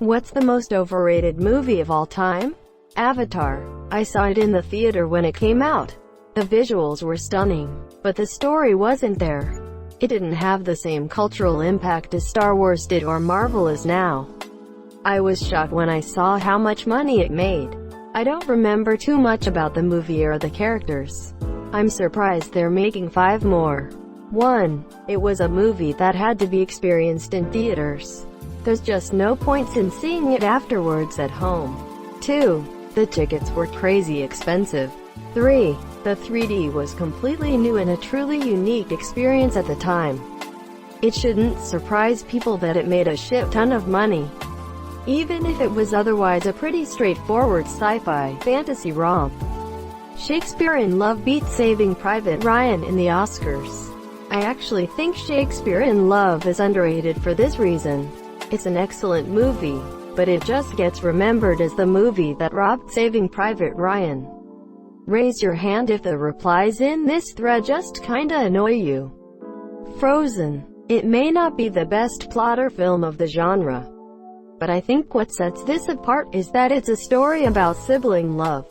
What's the most overrated movie of all time? Avatar. I saw it in the theater when it came out. The visuals were stunning, but the story wasn't there. It didn't have the same cultural impact as Star Wars did or Marvel is now. I was shocked when I saw how much money it made. I don't remember too much about the movie or the characters. I'm surprised they're making 5 more. 1. It was a movie that had to be experienced in theaters. There's just no points in seeing it afterwards at home. 2. The tickets were crazy expensive. 3. The 3D was completely new and a truly unique experience at the time. It shouldn't surprise people that it made a shit ton of money, even if it was otherwise a pretty straightforward sci-fi fantasy romp. Shakespeare in Love beat Saving Private Ryan in the Oscars. I actually think Shakespeare in Love is underrated for this reason. It's an excellent movie, but it just gets remembered as the movie that robbed Saving Private Ryan. Raise your hand if the replies in this thread just kinda annoy you. Frozen. It may not be the best plot or film of the genre, but I think what sets this apart is that it's a story about sibling love,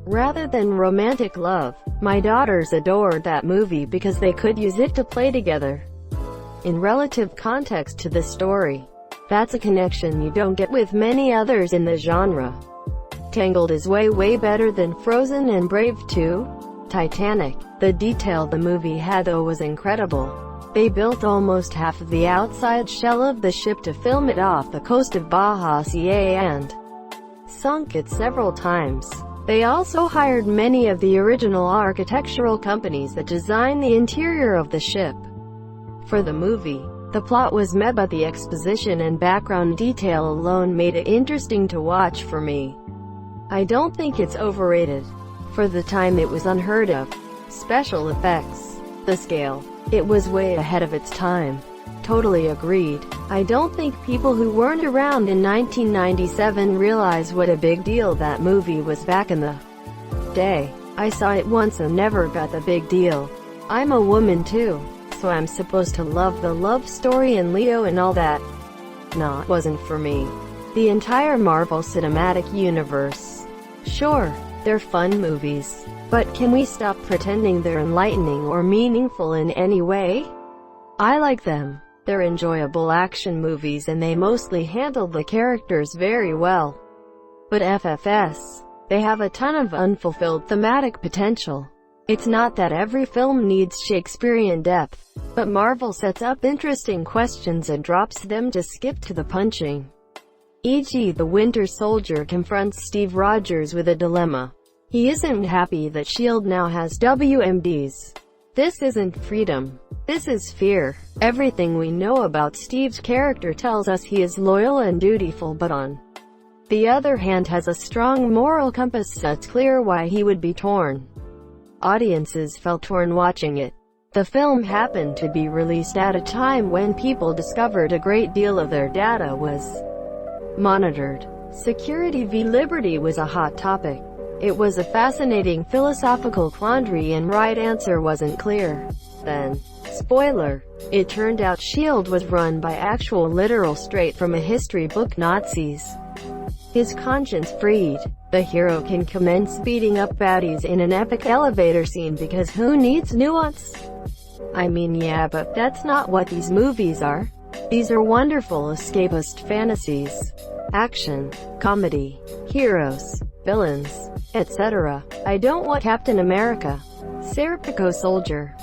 rather than romantic love. My daughters adored that movie because they could use it to play together. In relative context to the story, that's a connection you don't get with many others in the genre. Tangled is way better than Frozen and Brave 2. Titanic. The detail the movie had though was incredible. They built almost half of the outside shell of the ship to film it off the coast of Bahia and sunk it several times. They also hired many of the original architectural companies that designed the interior of the ship for the movie. The plot was met, but the exposition and background detail alone made it interesting to watch for me. I don't think it's overrated. For the time it was unheard of. Special effects. The scale. It was way ahead of its time. Totally agreed. I don't think people who weren't around in 1997 realize what a big deal that movie was back in the day. I saw it once and never got the big deal. I'm a woman too, so I'm supposed to love the love story and Leo and all that. Nah, it wasn't for me. The entire Marvel Cinematic Universe. Sure, they're fun movies, but can we stop pretending they're enlightening or meaningful in any way? I like them. They're enjoyable action movies and they mostly handle the characters very well. But FFS, they have a ton of unfulfilled thematic potential. It's not that every film needs Shakespearean depth, but Marvel sets up interesting questions and drops them to skip to the punching. E.g., the Winter Soldier confronts Steve Rogers with a dilemma. He isn't happy that S.H.I.E.L.D. now has WMDs. This isn't freedom. This is fear. Everything we know about Steve's character tells us he is loyal and dutiful, but on the other hand has a strong moral compass, so it's clear why he would be torn. Audiences felt torn watching it. The film happened to be released at a time when people discovered a great deal of their data was monitored. Security v. liberty was a hot topic. It was a fascinating philosophical quandary and right answer wasn't clear. Then, spoiler, it turned out S.H.I.E.L.D. was run by actual literal straight from a history book Nazis. His conscience freed, the hero can commence beating up baddies in an epic elevator scene because who needs nuance? I mean, yeah, but that's not what these movies are. These are wonderful escapist fantasies. Action, comedy, heroes, villains, etc. I don't want Captain America, Serpico Soldier,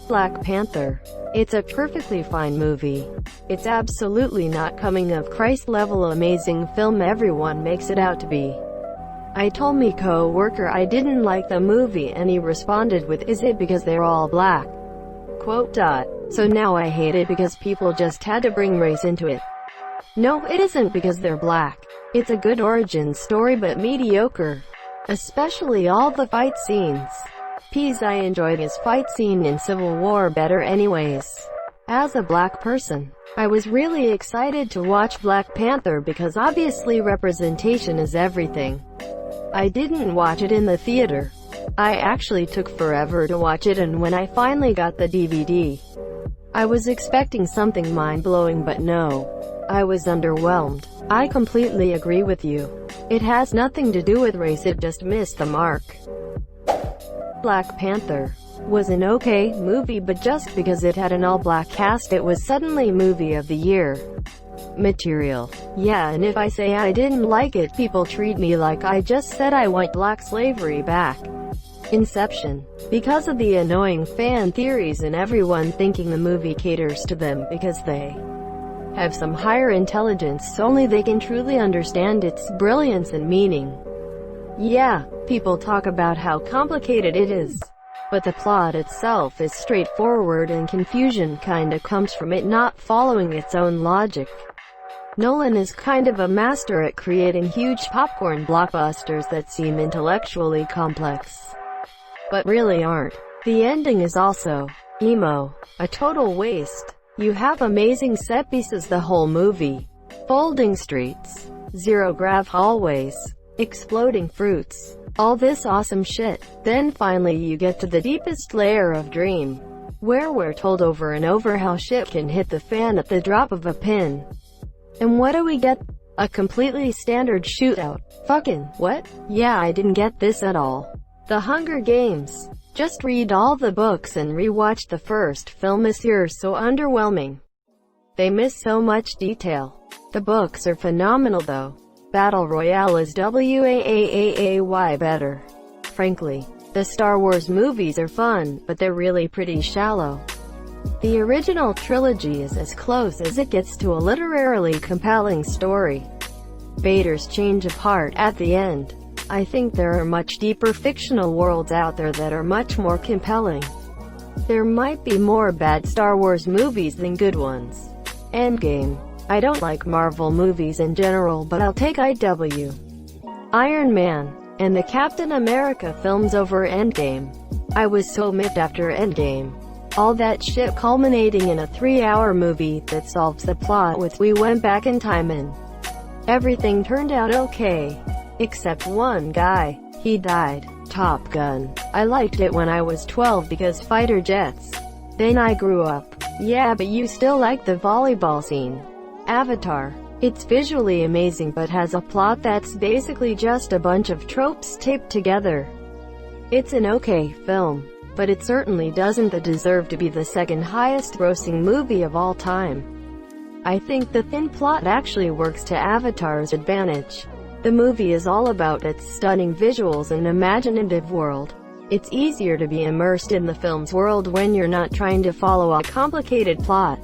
Black Panther. It's a perfectly fine movie. It's absolutely not coming of Christ level amazing film everyone makes it out to be. I told my co-worker I didn't like the movie and he responded with, "Is it because they're all black?" Quote dot. So now I hate it because people just had to bring race into it. No, it isn't because they're black. It's a good origin story but mediocre. Especially all the fight scenes. I enjoyed his fight scene in Civil War better anyways. As a black person, I was really excited to watch Black Panther because obviously representation is everything. I didn't watch it in the theater. I actually took forever to watch it, and when I finally got the DVD, I was expecting something mind-blowing, but no. I was underwhelmed. I completely agree with you. It has nothing to do with race, it just missed the mark. Black Panther was an okay movie, but just because it had an all-black cast it was suddenly movie of the year material. Yeah, and if I say I didn't like it, people treat me like I just said I want black slavery back. Inception. Because of the annoying fan theories and everyone thinking the movie caters to them because they have some higher intelligence, so only they can truly understand its brilliance and meaning. Yeah, people talk about how complicated it is, but the plot itself is straightforward and confusion kinda comes from it not following its own logic. Nolan is kind of a master at creating huge popcorn blockbusters that seem intellectually complex, but really aren't. The ending is also emo, a total waste. You have amazing set pieces the whole movie. Folding streets, zero grav hallways, exploding fruits, all this awesome shit. Then finally you get to the deepest layer of dream, where we're told over and over how shit can hit the fan at the drop of a pin. And what do we get? A completely standard shootout. Fucking what? Yeah, I didn't get this at all. The Hunger Games. Just read all the books and rewatch the first film this year, so underwhelming. They miss so much detail. The books are phenomenal though. Battle Royale is way better. Frankly, the Star Wars movies are fun, but they're really pretty shallow. The original trilogy is as close as it gets to a literarily compelling story. Vader's change of heart at the end. I think there are much deeper fictional worlds out there that are much more compelling. There might be more bad Star Wars movies than good ones. Endgame. I don't like Marvel movies in general, but I'll take IW. Iron Man and the Captain America films over Endgame. I was so miffed after Endgame. All that shit culminating in a 3-hour movie that solves the plot with we went back in time and everything turned out okay. Except one guy. He died. Top Gun. I liked it when I was 12 because fighter jets. Then I grew up. Yeah, but you still like the volleyball scene. Avatar. It's visually amazing but has a plot that's basically just a bunch of tropes taped together. It's an okay film, but it certainly doesn't deserve to be the second highest grossing movie of all time. I think the thin plot actually works to Avatar's advantage. The movie is all about its stunning visuals and imaginative world. It's easier to be immersed in the film's world when you're not trying to follow a complicated plot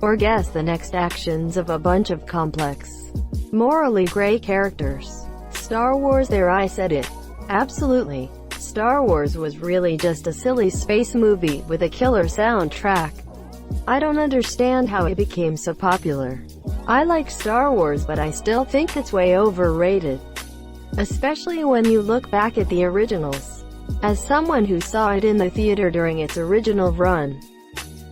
or guess the next actions of a bunch of complex, morally gray characters. Star Wars, there I said it. Absolutely. Star Wars was really just a silly space movie with a killer soundtrack. I don't understand how it became so popular. I like Star Wars, but I still think it's way overrated. Especially when you look back at the originals. As someone who saw it in the theater during its original run,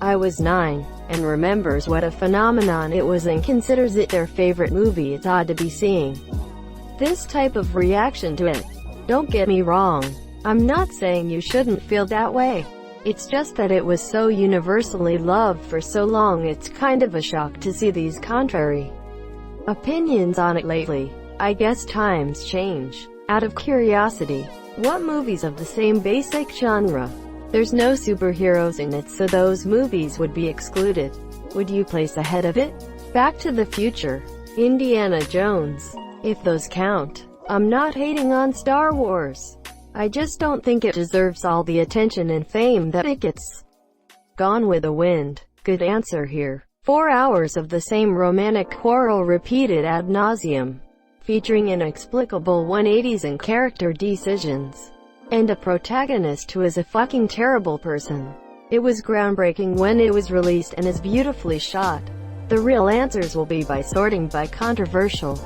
I was 9, and remembers what a phenomenon it was and considers it their favorite movie, it's odd to be seeing this type of reaction to it. Don't get me wrong. I'm not saying you shouldn't feel that way. It's just that it was so universally loved for so long, it's kind of a shock to see these contrary opinions on it lately. I guess times change. Out of curiosity, what movies of the same basic genre? There's no superheroes in it, so those movies would be excluded. Would you place ahead of it? Back to the Future, Indiana Jones, if those count. I'm not hating on Star Wars. I just don't think it deserves all the attention and fame that it gets. Gone with the Wind. Good answer here. 4 hours of the same romantic quarrel repeated ad nauseum, featuring inexplicable 180s and character decisions, and a protagonist who is a fucking terrible person. It was groundbreaking when it was released and is beautifully shot. The real answers will be by sorting by controversial.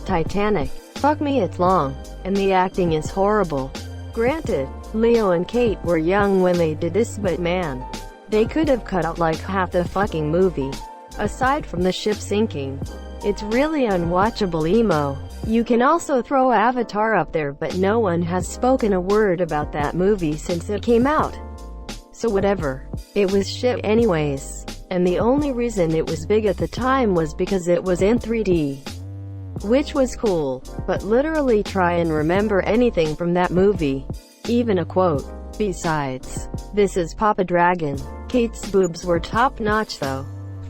Titanic. Fuck me, it's long, and the acting is horrible. Granted, Leo and Kate were young when they did this, but man, they could have cut out like half the fucking movie. Aside from the ship sinking, it's really unwatchable emo. You can also throw Avatar up there, but no one has spoken a word about that movie since it came out. So whatever. It was shit anyways. And the only reason it was big at the time was because it was in 3D. Which was cool. But literally try and remember anything from that movie. Even a quote. Besides, this is Papa Dragon. Kate's boobs were top-notch though.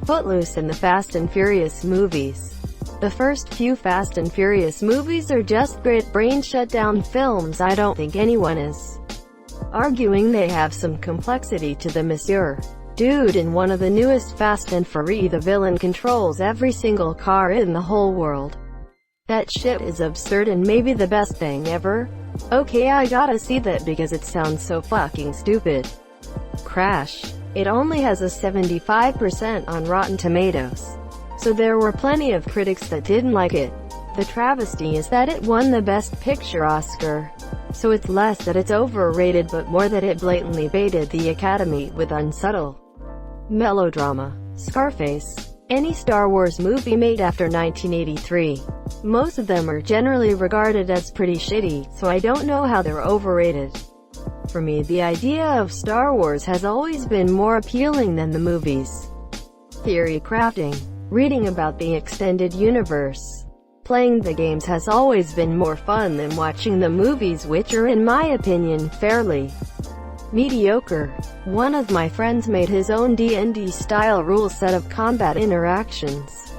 Footloose and the Fast and Furious movies. The first few Fast and Furious movies are just great brain shutdown films. I don't think anyone is arguing they have some complexity to them, monsieur. Dude, in one of the newest Fast and Furious, the villain controls every single car in the whole world. That shit is absurd and maybe the best thing ever. Okay, I gotta see that because it sounds so fucking stupid. Crash. It only has a 75% on Rotten Tomatoes. So there were plenty of critics that didn't like it. The travesty is that it won the Best Picture Oscar. So it's less that it's overrated but more that it blatantly baited the Academy with unsubtle melodrama. Scarface. Any Star Wars movie made after 1983. Most of them are generally regarded as pretty shitty, so I don't know how they're overrated. For me, the idea of Star Wars has always been more appealing than the movies. Theory crafting. Reading about the extended universe. Playing the games has always been more fun than watching the movies, which are, in my opinion, fairly mediocre. One of my friends made his own D&D style rule set of combat interactions,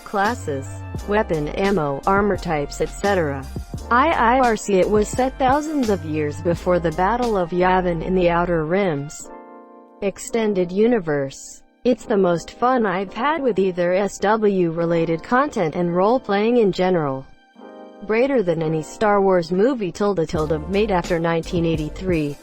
classes, weapon, ammo, armor types, etc. IRC. It was set thousands of years before the Battle of Yavin in the Outer Rims. Extended universe. It's the most fun I've had with either SW-related content and role-playing in general. Greater than any Star Wars movie made after 1983 .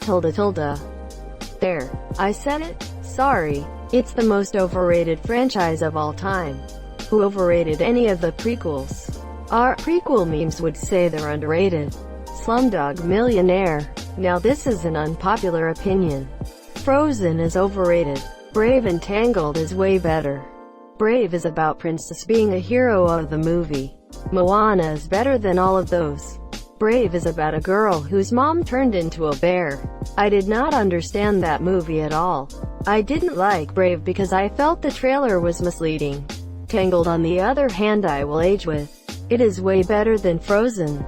There. I said it. Sorry. It's the most overrated franchise of all time. Who overrated any of the prequels? Our prequel memes would say they're underrated. Slumdog Millionaire. Now this is an unpopular opinion. Frozen is overrated. Brave and Tangled is way better. Brave is about Princess being a hero of the movie. Moana is better than all of those. Brave is about a girl whose mom turned into a bear. I did not understand that movie at all. I didn't like Brave because I felt the trailer was misleading. Tangled, on the other hand, I will age with. It is way better than Frozen.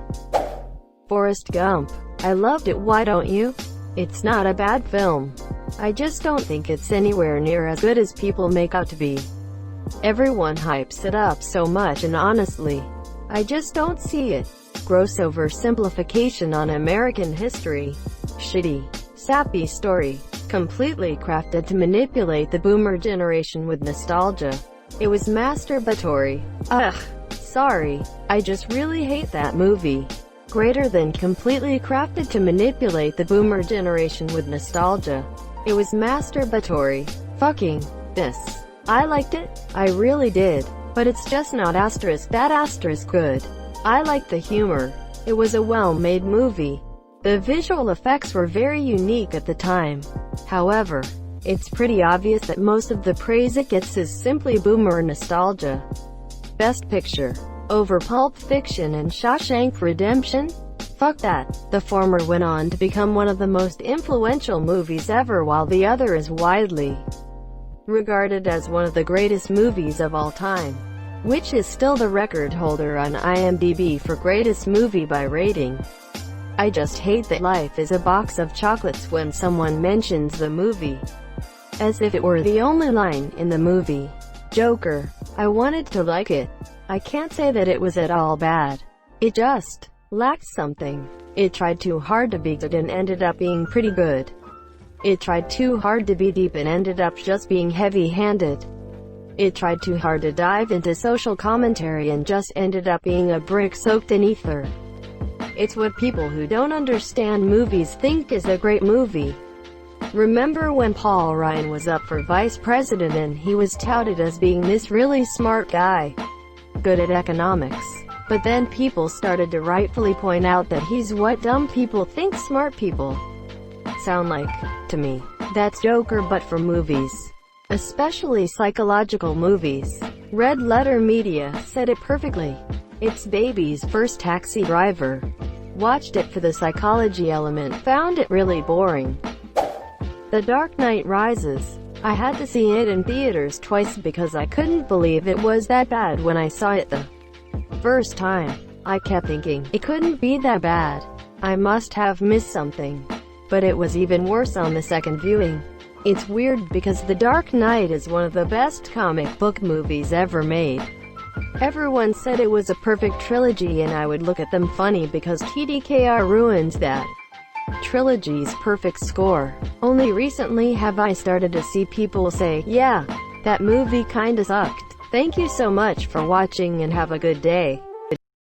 Forrest Gump. I loved it, why don't you? It's not a bad film. I just don't think it's anywhere near as good as people make out to be. Everyone hypes it up so much and honestly, I just don't see it. Gross oversimplification on American history. Shitty, sappy story. Completely crafted to manipulate the boomer generation with nostalgia. It was masturbatory. Ugh. Sorry. I just really hate that movie. Greater than completely crafted to manipulate the boomer generation with nostalgia. It was masturbatory. Fucking this. I liked it. I really did. But it's just not that good. I liked the humor. It was a well-made movie. The visual effects were very unique at the time. However, it's pretty obvious that most of the praise it gets is simply boomer nostalgia. Best Picture. Over Pulp Fiction and Shawshank Redemption? Fuck that. The former went on to become one of the most influential movies ever, while the other is widely regarded as one of the greatest movies of all time, which is still the record holder on IMDb for greatest movie by rating. I just hate that life is a box of chocolates when someone mentions the movie, as if it were the only line in the movie. Joker. I wanted to like it. I can't say that it was at all bad. It just lacked something. It tried too hard to be good and ended up being pretty good. It tried too hard to be deep and ended up just being heavy-handed. It tried too hard to dive into social commentary and just ended up being a brick soaked in ether. It's what people who don't understand movies think is a great movie. Remember when Paul Ryan was up for vice president and he was touted as being this really smart guy, good at economics? But then people started to rightfully point out that he's what dumb people think smart people sound like. To me, that's Joker but for movies. Especially psychological movies. Red Letter Media said it perfectly. It's baby's first Taxi Driver. Watched it for the psychology element, found it really boring. The Dark Knight Rises. I had to see it in theaters twice because I couldn't believe it was that bad when I saw it the first time. I kept thinking, it couldn't be that bad. I must have missed something. But it was even worse on the second viewing. It's weird because The Dark Knight is one of the best comic book movies ever made. Everyone said it was a perfect trilogy and I would look at them funny because TDKR ruined that trilogy's perfect score. Only recently have I started to see people say, yeah, that movie kinda sucked. Thank you so much for watching and have a good day.